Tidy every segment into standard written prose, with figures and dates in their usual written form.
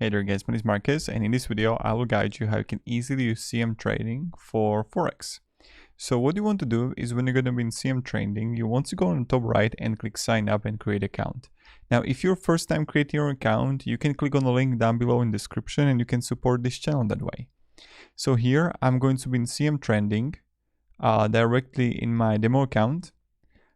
Hey there guys, my name is Marcus, and in this video I will guide you how you can easily use CMTrading for Forex. So what you want to do is when you're going to be in CMTrading, you want to go on the top right and click sign up and create account. Now if you're first time creating your account, you can click on the link down below in the description and you can support this channel that way. So here I'm going to be in CMTrading directly in my demo account.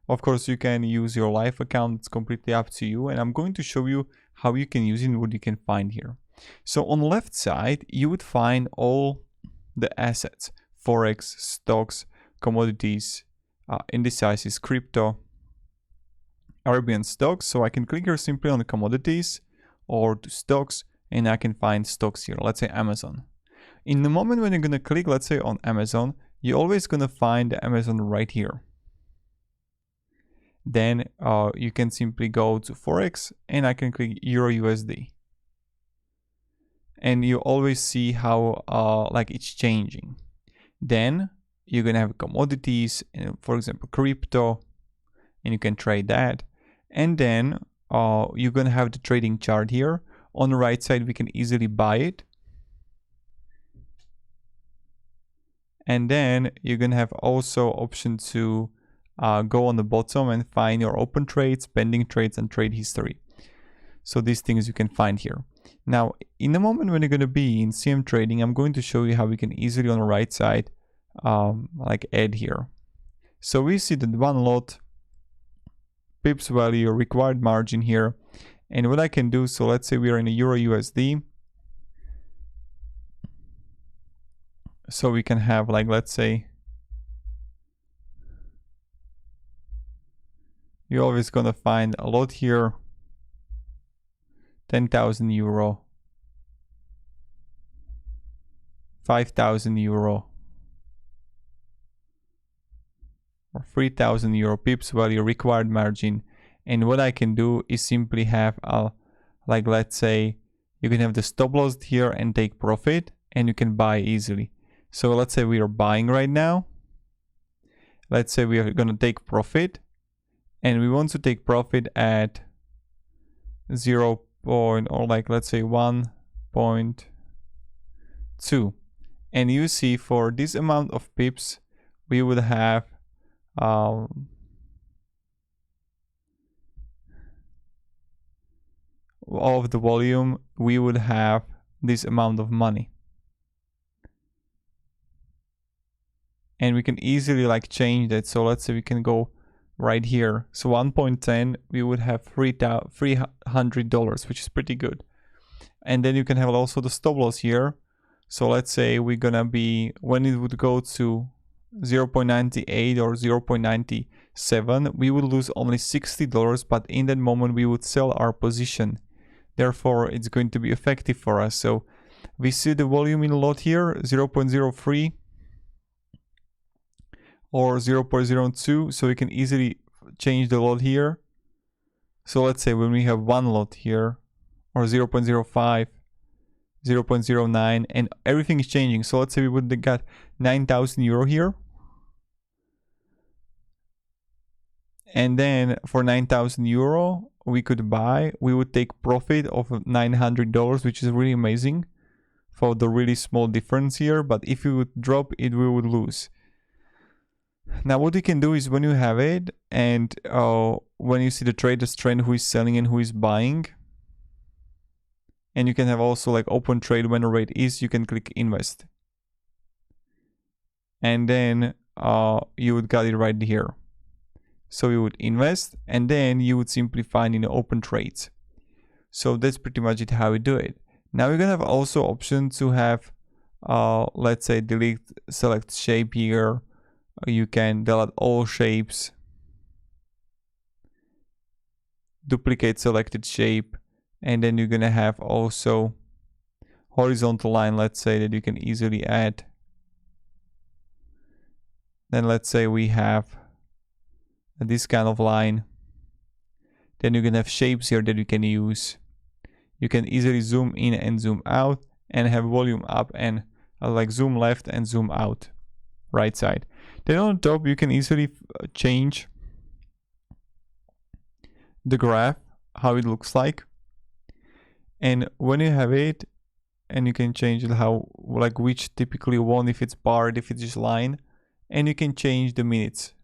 Of course you can use your live account, it's completely up to you, and I'm going to show you how you can use it and what you can find here. So on the left side you would find all the assets: Forex, stocks, commodities, indices, crypto, Arabian stocks. So I can click here simply on the commodities or to stocks and I can find stocks here, let's say Amazon. In the moment when you're going to click, let's say on Amazon, you're always going to find Amazon right here. Then you can simply go to Forex and I can click Euro USD. And you always see how like it's changing. Then you're gonna have commodities, for example crypto, and you can trade that. And then you're gonna have the trading chart here. On the right side we can easily buy it. And then you're gonna have also option to go on the bottom and find your open trades, pending trades, and trade history. So these things you can find here. Now in the moment when you're going to be in CMTrading, I'm going to show you how we can easily on the right side like add here. So we see that one lot, pips value, required margin here, and what I can do, so let's say we are in a Euro USD, so we can have like, let's say you're always gonna find a lot here, 10,000 euro, 5,000 euro, or 3,000 euro, pips value, required margin. And what I can do is simply have a, like let's say you can have the stop loss here and take profit, and you can buy easily. So let's say we are buying right now. Let's say we are gonna take profit, and we want to take profit at 0. Or like let's say 1.2, and you see for this amount of pips we would have of the volume, we would have this amount of money, and we can easily like change that. So let's say we can go right here, so 1.10 we would have $300, which is pretty good. And then you can have also the stop loss here. So let's say we're gonna be, when it would go to 0.98 or 0.97, we would lose only $60, but in that moment we would sell our position, therefore it's going to be effective for us. So we see the volume in a lot here, 0.03 or 0.02, so we can easily change the lot here. So let's say when we have one lot here, or 0.05, 0.09, and everything is changing. So let's say we would have got 9,000 euro here, and then for 9,000 euro we could buy, we would take profit of $900, which is really amazing for the really small difference here. But if we would drop it, we would lose. Now what you can do is when you have it, and when you see the trader's trend, who is selling and who is buying, and you can have also like open trade when the rate is, you can click invest, and then you would got it right here. So you would invest, and then you would simply find in the open trades. So that's pretty much it how we do it. Now we're gonna have also option to have let's say delete select shape here. You can delete all shapes, duplicate selected shape, and then you're gonna have also horizontal line, let's say, that you can easily add. Then let's say we have this kind of line. Then you're gonna have shapes here that you can use. You can easily zoom in and zoom out, and have volume up and like zoom left and zoom out right side. Then on top you can easily change the graph, how it looks like. And when you have it, and you can change it how, like which typically one, if it's barred, if it's just line, and you can change the minutes,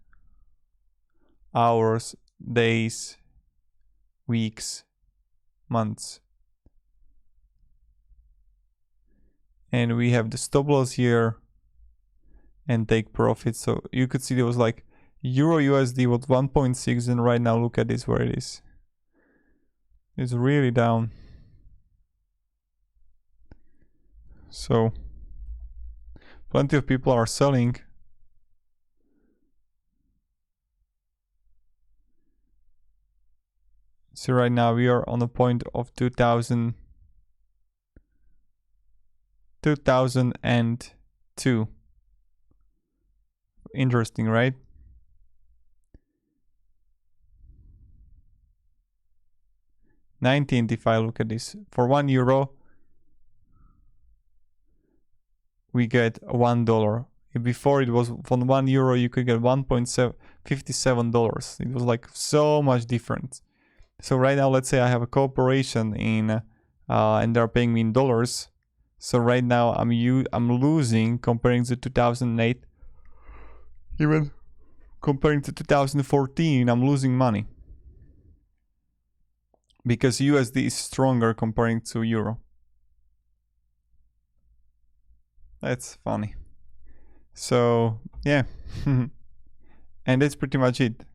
hours, days, weeks, months. And we have the stop loss here and take profit. So you could see there was like Euro USD was 1.6, and right now look at this where it is. It's really down. So plenty of people are selling. So right now we are on a point of 2002. Interesting, right? 19th, if I look at this, for €1 we get $1. Before it was from €1 you could get $1.57. It was like so much different. So right now, let's say I have a corporation in and they're paying me in dollars. So right now I'm losing comparing to 2008. Even comparing to 2014, I'm losing money because USD is stronger comparing to Euro. That's funny. So yeah, and that's pretty much it.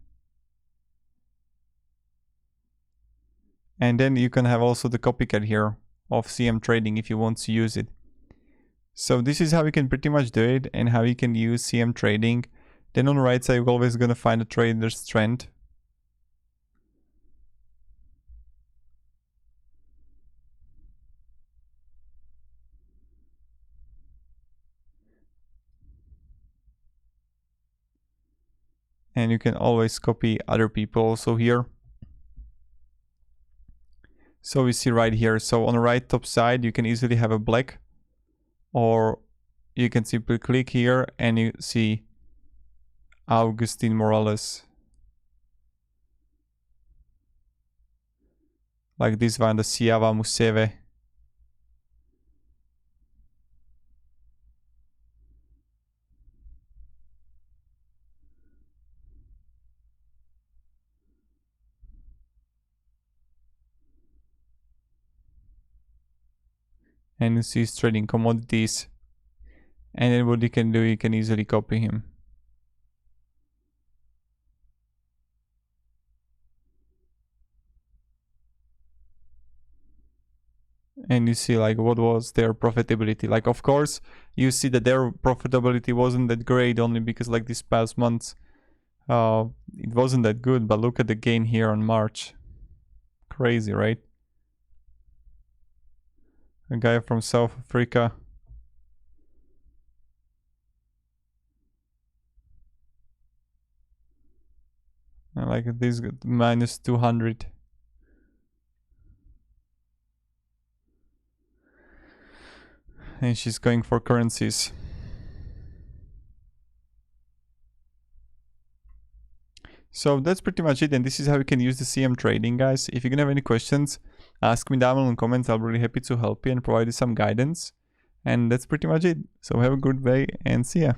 And then you can have also the copycat here of CMTrading if you want to use it. So this is how you can pretty much do it and how you can use CMTrading. Then on the right side, you're always going to find a trader's trend. And you can always copy other people also here. So we see right here. So on the right top side, you can easily have a black, or you can simply click here and you see Augustin Morales. Like this one, the Siava Museve. And you see he's trading commodities. And then what you can do, you can easily copy him. And you see like what was their profitability. Like of course you see that their profitability wasn't that great, only because like this past months it wasn't that good, but look at the gain here on March. Crazy, right? A guy from South Africa. And like this minus 200. And she's going for currencies. So that's pretty much it, and this is how you can use the CMTrading, guys. If you're gonna have any questions, ask me down in the comments. I'll be really happy to help you and provide you some guidance. And that's pretty much it. So have a good day and see ya.